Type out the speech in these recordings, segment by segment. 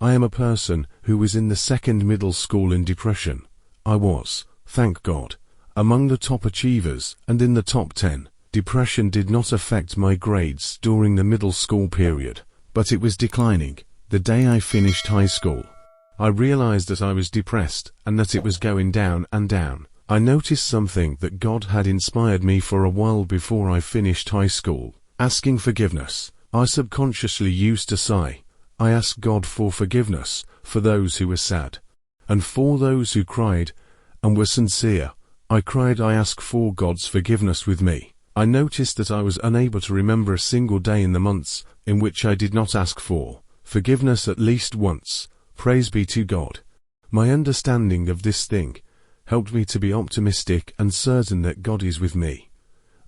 I am a person who was in the second middle school in depression. I was, thank God, among the top achievers and in the top 10. Depression did not affect my grades during the middle school period, but it was declining. The day I finished high school, I realized that I was depressed and that it was going down and down. I noticed something that God had inspired me for a while before I finished high school: asking forgiveness. I subconsciously used to sigh. I asked God for forgiveness for those who were sad, and for those who cried and were sincere. I cried. I asked for God's forgiveness with me. I noticed that I was unable to remember a single day in the months in which I did not ask for forgiveness at least once. Praise be to God. My understanding of this thing helped me to be optimistic and certain that God is with me.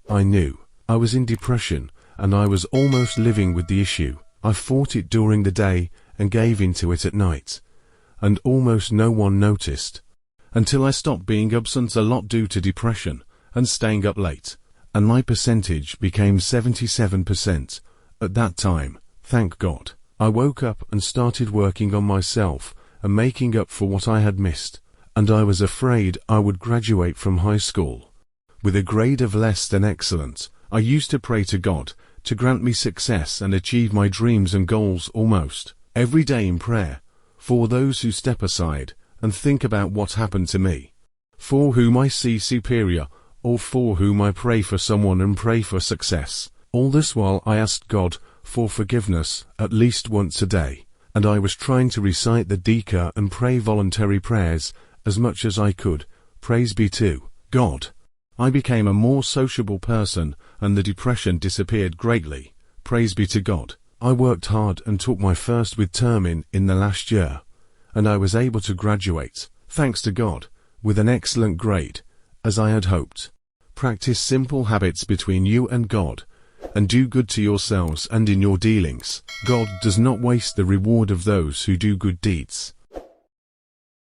I knew I was in depression and I was almost living with the issue. I fought it during the day and gave into it at night, and almost no one noticed, until I stopped being absent a lot due to depression and staying up late, and my percentage became 77%. At that time, thank God, I woke up and started working on myself and making up for what I had missed, and I was afraid I would graduate from high school with a grade of less than excellent. I used to pray to God to grant me success and achieve my dreams and goals almost every day in prayer, for those who step aside and think about what happened to me, for whom I see superior, or for whom I pray for someone and pray for success. All this while I asked God for forgiveness at least once a day, and I was trying to recite the Dika and pray voluntary prayers as much as I could. Praise be to God. I became a more sociable person and the depression disappeared greatly. Praise be to God. I worked hard and took my first with term in the last year, and I was able to graduate, thanks to God, with an excellent grade, as I had hoped. Practice simple habits between you and God, and do good to yourselves and in your dealings. God does not waste the reward of those who do good deeds.